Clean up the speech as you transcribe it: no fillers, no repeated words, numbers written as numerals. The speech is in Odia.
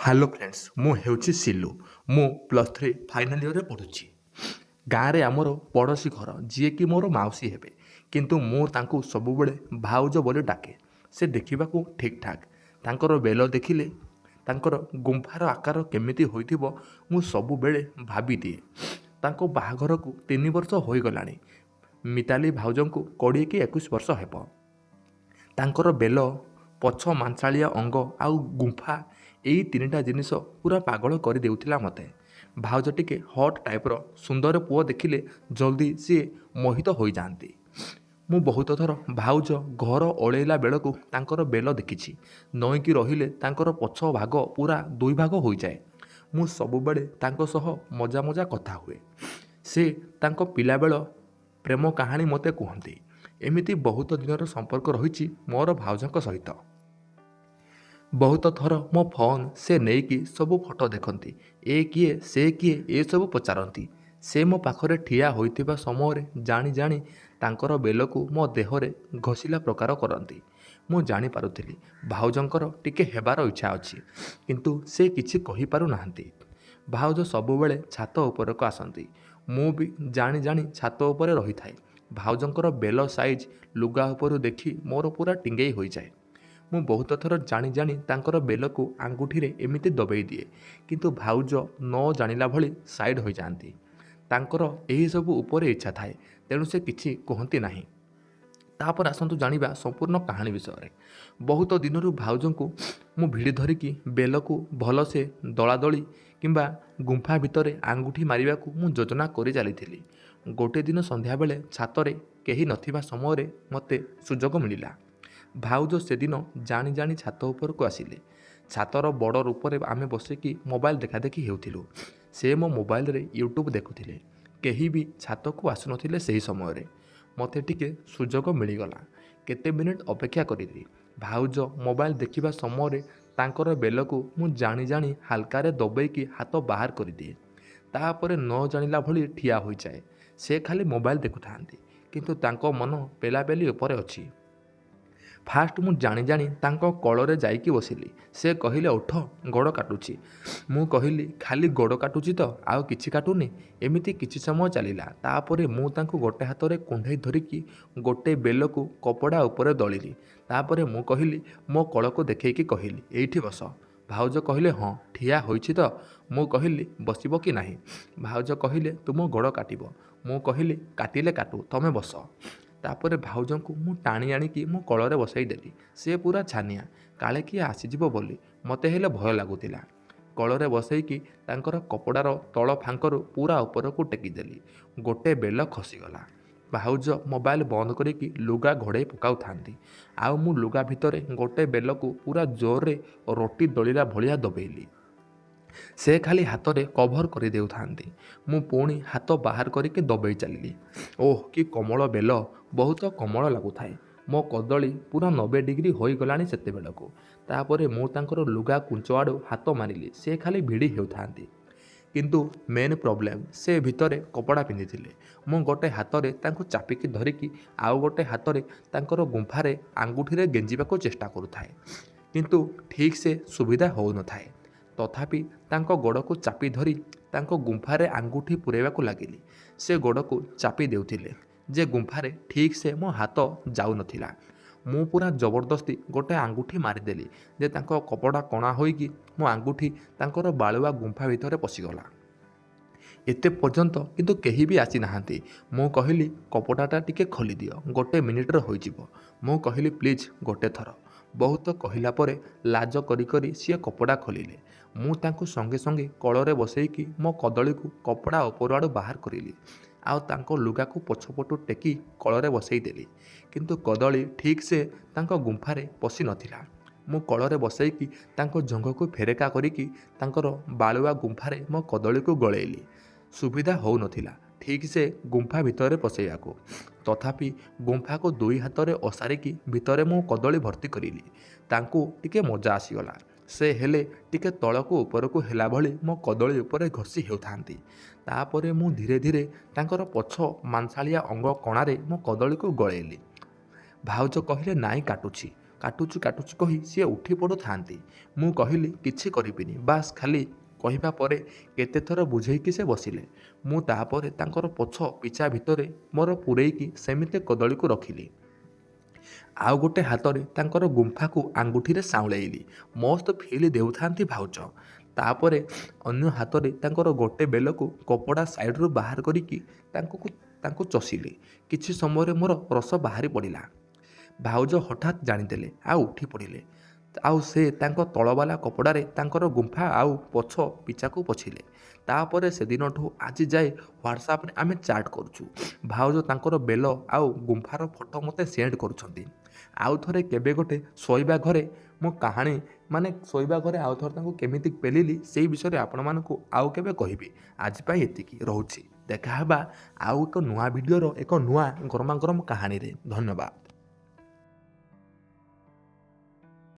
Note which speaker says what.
Speaker 1: ହ୍ୟାଲୋ ଫ୍ରେଣ୍ଡସ୍, ମୁଁ ହେଉଛି ସିଲୁ। ମୁଁ +3 ଫାଇନାଲ୍ ଇୟର୍ରେ ପଢ଼ୁଛି। ଗାଁରେ ଆମର ପଡ଼ୋଶୀ ଘର ଯିଏକି ମୋର ମାଉସୀ ହେବେ, କିନ୍ତୁ ମୁଁ ତାଙ୍କୁ ସବୁବେଳେ ଭାଉଜ ବୋଲି ଡାକେ। ସେ ଦେଖିବାକୁ ଠିକ୍ ଠାକ୍। ତାଙ୍କର ବେଲ ଦେଖିଲେ ତାଙ୍କର ଗୁମ୍ଫାର ଆକାର କେମିତି ହୋଇଥିବ ମୁଁ ସବୁବେଳେ ଭାବିଦିଏ। ତାଙ୍କ ବାହାଘରକୁ 3 ବର୍ଷ ହୋଇଗଲାଣି। ମିତାଲି ଭାଉଜଙ୍କୁ 20 କି 21 ବର୍ଷ ହେବ। ତାଙ୍କର ବେଲ, ପଛ ମାଂସାଳିଆ ଅଙ୍ଗ ଆଉ ଗୁମ୍ଫା, ଏଇ 3ଟା ଜିନିଷ ପୁରା ପାଗଳ କରିଦେଉଥିଲା ମୋତେ। ଭାଉଜ ଟିକେ ହଟ୍ ଟାଇପ୍ର ସୁନ୍ଦର ପୁଅ ଦେଖିଲେ ଜଲ୍ଦି ସିଏ ମୋହିତ ହୋଇଯାଆନ୍ତି। ମୁଁ ବହୁତ ଥର ଭାଉଜ ଘର ଓଳେଇଲା ବେଳକୁ ତାଙ୍କର ବେଲ ଦେଖିଛି। ନଇଁକି ରହିଲେ ତାଙ୍କର ପଛ ଭାଗ ପୁରା 2 ଭାଗ ହୋଇଯାଏ। ମୁଁ ସବୁବେଳେ ତାଙ୍କ ସହ ମଜା ମଜା କଥା ହୁଏ। ସେ ତାଙ୍କ ପିଲାବେଳ ପ୍ରେମ କାହାଣୀ ମୋତେ କୁହନ୍ତି। ଏମିତି ବହୁତ ଦିନର ସମ୍ପର୍କ ରହିଛି ମୋର ଭାଉଜଙ୍କ ସହିତ। ବହୁତ ଥର ମୋ ଫୋନ୍ ସେ ନେଇକି ସବୁ ଫଟୋ ଦେଖନ୍ତି। ଏ କିଏ, ସେ କିଏ, ଏସବୁ ପଚାରନ୍ତି। ସେ ମୋ ପାଖରେ ଠିଆ ହୋଇଥିବା ସମୟରେ ଜାଣି ଜାଣି ତାଙ୍କର ବେଲକୁ ମୋ ଦେହରେ ଘଷିଲା ପ୍ରକାର କରନ୍ତି। ମୁଁ ଜାଣିପାରୁଥିଲି ଭାଉଜଙ୍କର ଟିକେ ହେବାର ଇଚ୍ଛା ଅଛି, କିନ୍ତୁ ସେ କିଛି କହିପାରୁନାହାନ୍ତି। ଭାଉଜ ସବୁବେଳେ ଛାତ ଉପରକୁ ଆସନ୍ତି। ମୁଁ ବି ଜାଣି ଜାଣି ଛାତ ଉପରେ ରହିଥାଏ। ଭାଉଜଙ୍କର ବେଲ ସାଇଜ୍ ଲୁଗା ଉପରୁ ଦେଖି ମୋର ପୁରା ଟିଙ୍ଗେଇ ହୋଇଯାଏ। ମୁଁ ବହୁତ ଥର ଜାଣି ଜାଣି ତାଙ୍କର ବେଲକୁ ଆଙ୍ଗୁଠିରେ ଏମିତି ଦବେଇ ଦିଏ, କିନ୍ତୁ ଭାଉଜ ନ ଜାଣିଲା ଭଳି ସାଇଡ଼୍ ହୋଇଯାଆନ୍ତି। ତାଙ୍କର ଏହିସବୁ ଉପରେ ଇଚ୍ଛା ଥାଏ, ତେଣୁ ସେ କିଛି କୁହନ୍ତି ନାହିଁ। ତାପରେ ଆସନ୍ତୁ ଜାଣିବା ସମ୍ପୂର୍ଣ୍ଣ କାହାଣୀ ବିଷୟରେ। ବହୁତ ଦିନରୁ ଭାଉଜଙ୍କୁ ମୁଁ ଭିଡ଼ି ଧରିକି ବେଲକୁ ଭଲସେ ଦଳାଦଳି କିମ୍ବା ଗୁମ୍ଫା ଭିତରେ ଆଙ୍ଗୁଠି ମାରିବାକୁ ମୁଁ ଯୋଜନା କରି ଚାଲିଥିଲି। ଗୋଟିଏ ଦିନ ସନ୍ଧ୍ୟାବେଳେ ଛାତରେ କେହି ନଥିବା ସମୟରେ ମୋତେ ସୁଯୋଗ ମିଳିଲା। ଭାଉଜ ସେଦିନ ଜାଣି ଜାଣି ଛାତ ଉପରକୁ ଆସିଲେ। ଛାତର ବଡ଼ ରୂପରେ ଆମେ ବସିକି ମୋବାଇଲ୍ ଦେଖାଦେଖି ହେଉଥିଲୁ। ସେ ମୋ ମୋବାଇଲରେ ୟୁଟ୍ୟୁବ୍ ଦେଖୁଥିଲେ। କେହି ବି ଛାତକୁ ଆସୁନଥିଲେ ସେହି ସମୟରେ। ମୋତେ ଟିକେ ସୁଯୋଗ ମିଳିଗଲା। କେତେ ମିନିଟ୍ ଅପେକ୍ଷା କରିଲି। ଭାଉଜ ମୋବାଇଲ୍ ଦେଖିବା ସମୟରେ ତାଙ୍କର ବେଲକୁ ମୁଁ ଜାଣି ଜାଣି ହାଲକାରେ ଦବେଇକି ହାତ ବାହାର କରିଦିଏ। ତାପରେ ନ ଜାଣିଲା ଭଳି ଠିଆ ହୋଇଯାଏ। ସେ ଖାଲି ମୋବାଇଲ୍ ଦେଖୁଥାନ୍ତି, କିନ୍ତୁ ତାଙ୍କ ମନ ପେଲାପେଲି ଉପରେ ଅଛି। ଫାଷ୍ଟ ମୁଁ ଜାଣି ଜାଣି ତାଙ୍କ କୋଳରେ ଯାଇକି ବସିଲି। ସେ କହିଲେ ଉଠ, ଗୋଡ଼ କାଟୁଛି। ମୁଁ କହିଲି ଖାଲି ଗୋଡ଼ କାଟୁଛି ତ, ଆଉ କିଛି କାଟୁନି। ଏମିତି କିଛି ସମୟ ଚାଲିଲା। ତାପରେ ମୁଁ ତାଙ୍କୁ ଗୋଟେ ହାତରେ କୁଣ୍ଢେଇ ଧରିକି ଗୋଟେ ବେଲକୁ କପଡ଼ା ଉପରେ ଦଳିଲି। ତାପରେ ମୁଁ କହିଲି, ମୋ କୋଳକୁ ଦେଖେଇକି କହିଲି ଏଇଠି ବସ। ଭାଉଜ କହିଲେ ହଁ, ଠିଆ ହୋଇଛି ତ। ମୁଁ କହିଲି ବସିବ କି ନାହିଁ। ଭାଉଜ କହିଲେ ତୁମ ଗୋଡ଼ କାଟିବ। ମୁଁ କହିଲି କାଟିଲେ କାଟୁ, ତମେ ବସ। ତାପରେ ଭାଉଜଙ୍କୁ ମୁଁ ଟାଣି ଆଣିକି ମୋ କୋଳରେ ବସାଇ ଦେଲି। ସେ ପୁରା ଛାନିଆ, କାଳେ କିଏ ଆସିଯିବ ବୋଲି। ମୋତେ ହେଲେ ଭୟ ଲାଗୁଥିଲା। କୋଳରେ ବସେଇକି ତାଙ୍କର କପଡ଼ାର ତଳ ଫାଙ୍କରୁ ପୁରା ଉପରକୁ ଟେକିଦେଲି। ଗୋଟେ ବେଲ ଖସିଗଲା। ଭାଉଜ ମୋବାଇଲ୍ ବନ୍ଦ କରିକି ଲୁଗା ଘୋଡ଼େଇ ପକାଉଥାନ୍ତି, ଆଉ ମୁଁ ଲୁଗା ଭିତରେ ଗୋଟେ ବେଲକୁ ପୁରା ଜୋରରେ ରୋଟି ଦଳିଲା ଭଳିଆ ଦବେଇଲି। ସେ ଖାଲି ହାତରେ କଭର କରିଦେଉଥାନ୍ତି। ମୁଁ ପୁଣି ହାତ ବାହାର କରିକି ଦବେଇ ଚାଲିଲି। ଓଃ, କି କୋମଳ ବେଲ, ବହୁତ କୋମଳ ଲାଗୁଥାଏ। ମୋ କଦଳୀ ପୁରା 90 ଡିଗ୍ରୀ ହୋଇଗଲାଣି ସେତେବେଳକୁ। ତାପରେ ମୁଁ ତାଙ୍କର ଲୁଗା କୁଞ୍ଚ ଆଡ଼ୁ ହାତ ମାରିଲି। ସେ ଖାଲି ଭିଡ଼ି ହେଉଥାନ୍ତି। କିନ୍ତୁ ମେନ୍ ପ୍ରୋବ୍ଲେମ୍, ସେ ଭିତରେ କପଡ଼ା ପିନ୍ଧିଥିଲେ। ମୁଁ ଗୋଟେ ହାତରେ ତାଙ୍କୁ ଚାପିକି ଧରିକି ଆଉ ଗୋଟେ ହାତରେ ତାଙ୍କର ଗୁମ୍ଫାରେ ଆଙ୍ଗୁଠିରେ ଗେଞ୍ଜିବାକୁ ଚେଷ୍ଟା କରୁଥାଏ, କିନ୍ତୁ ଠିକ୍ ସେ ସୁବିଧା ହେଉନଥାଏ। ତଥାପି ତାଙ୍କ ଗୋଡ଼କୁ ଚାପି ଧରି ତାଙ୍କ ଗୁମ୍ଫାରେ ଆଙ୍ଗୁଠି ପୂରାଇବାକୁ ଲାଗିଲି। ସେ ଗୋଡ଼କୁ ଚାପି ଦେଉଥିଲେ ଯେ ଗୁମ୍ଫାରେ ଠିକ୍ ସେ ମୋ ହାତ ଯାଉନଥିଲା। ମୁଁ ପୁରା ଜବରଦସ୍ତି ଗୋଟେ ଆଙ୍ଗୁଠି ମାରିଦେଲି ଯେ ତାଙ୍କ କପଡ଼ା କଣା ହୋଇକି ମୋ ଆଙ୍ଗୁଠି ତାଙ୍କର ବାଳୁଆ ଗୁମ୍ଫା ଭିତରେ ପଶିଗଲା। ଏତେ ପର୍ଯ୍ୟନ୍ତ କିନ୍ତୁ କେହି ବି ଆସିନାହାନ୍ତି। ମୁଁ କହିଲି କପଡ଼ାଟା ଟିକେ ଖୋଲିଦିଅ, ଗୋଟେ ମିନିଟ୍ରେ ହୋଇଯିବ। ମୁଁ କହିଲି ପ୍ଲିଜ୍ ଗୋଟେ ଥର। ବହୁତ କହିଲା ପରେ ଲାଜ କରି କରି ସିଏ କପଡ଼ା ଖୋଲିଲେ। ମୁଁ ତାଙ୍କୁ ସଙ୍ଗେ ସଙ୍ଗେ କୋଳରେ ବସେଇକି ମୋ କଦଳୀକୁ କପଡ଼ା ଉପର ଆଡ଼ୁ ବାହାର କରିଲି, ଆଉ ତାଙ୍କ ଲୁଗାକୁ ପଛପଟୁ ଟେକି କୋଳରେ ବସେଇଦେଲି। କିନ୍ତୁ କଦଳୀ ଠିକ୍ ସେ ତାଙ୍କ ଗୁମ୍ଫାରେ ପଶି ନଥିଲା। ମୁଁ କୋଳରେ ବସେଇକି ତାଙ୍କ ଜଙ୍ଘକୁ ଫେରେକା କରିକି ତାଙ୍କର ବାଳୁଆ ଗୁମ୍ଫାରେ ମୋ କଦଳୀକୁ ଗଳେଇଲି। ସୁବିଧା ହେଉନଥିଲା ଠିକ୍ ସେ ଗୁମ୍ଫା ଭିତରେ ପଶେଇବାକୁ। ତଥାପି ଗୁମ୍ଫାକୁ 2 ହାତରେ ଓସାରିକି ଭିତରେ ମୁଁ କଦଳୀ ଭର୍ତ୍ତି କରିଲି। ତାଙ୍କୁ ଟିକେ ମଜା ଆସିଗଲା। ସେ ହେଲେ ଟିକେ ତଳକୁ ଉପରକୁ ହେଲା ଭଳି ମୋ କଦଳୀ ଉପରେ ଘଷି ହେଉଥାନ୍ତି। ତାପରେ ମୁଁ ଧୀରେ ଧୀରେ ତାଙ୍କର ପଛ ମାଂସାଳିଆ ଅଙ୍ଗ କଣାରେ ମୋ କଦଳୀକୁ ଗଳେଇଲି। ଭାଉଜ କହିଲେ ନାଇଁ କାଟୁଛି, କାଟୁଛି କହି ସିଏ ଉଠି ପଡ଼ୁଥାନ୍ତି। ମୁଁ କହିଲି କିଛି କରିବିନି, ବାସ୍ ଖାଲି କହିବା ପରେ କେତେଥର ବୁଝେଇକି ସେ ବସିଲେ। ମୁଁ ତାପରେ ତାଙ୍କର ପଛ ପିଛା ଭିତରେ ମୋର ପୂରେଇକି ସେମିତି କଦଳୀକୁ ରଖିଲି। ଆଉ ଗୋଟେ ହାତରେ ତାଙ୍କର ଗୁମ୍ଫାକୁ ଆଙ୍ଗୁଠିରେ ସାଉଁଳେଇଲି। ମସ୍ତ ଫିଲ୍ ଦେଉଥାନ୍ତି ଭାଉଜ। ତାପରେ ଅନ୍ୟ ହାତରେ ତାଙ୍କର ଗୋଟେ ବେଲକୁ କପଡ଼ା ସାଇଡ଼ରୁ ବାହାର କରିକି ତାଙ୍କୁ ଚଷିଲି। କିଛି ସମୟରେ ମୋର ରସ ବାହାରି ପଡ଼ିଲା। ଭାଉଜ ହଠାତ୍ ଜାଣିଦେଲେ, ଆଉ ଉଠି ପଡ଼ିଲେ। ଆଉ ସେ ତାଙ୍କ ତଳବାଲା କପଡ଼ାରେ ତାଙ୍କର ଗୁମ୍ଫା ଆଉ ପଛ ପିଚାକୁ ପୋଛିଲେ। ତାପରେ ସେଦିନଠୁ ଆଜି ଯାଏ ହ୍ୱାଟ୍ସଆପ୍ରେ ଆମେ ଚାଟ୍ କରୁଛୁ। ଭାଉଜ ତାଙ୍କର ବେଲ ଆଉ ଗୁମ୍ଫାର ଫଟୋ ମୋତେ ସେଣ୍ଡ କରୁଛନ୍ତି। ଆଉ ଥରେ କେବେ ଗୋଟେ ଶୋଇବା ଘରେ ମୁଁ କାହାଣୀ ଶୋଇବା ଘରେ ଆଉ ଥରେ ତାଙ୍କୁ କେମିତି ପେଲିଲି ସେଇ ବିଷୟରେ ଆପଣମାନଙ୍କୁ ଆଉ କେବେ କହିବି। ଆଜି ପାଇଁ ଏତିକି, ରହୁଛି। ଦେଖା ହେବା ଆଉ ଏକ ନୂଆ ଭିଡ଼ିଓର ଏକ ନୂଆ ଗରମା ଗରମ କାହାଣୀରେ। ଧନ୍ୟବାଦ।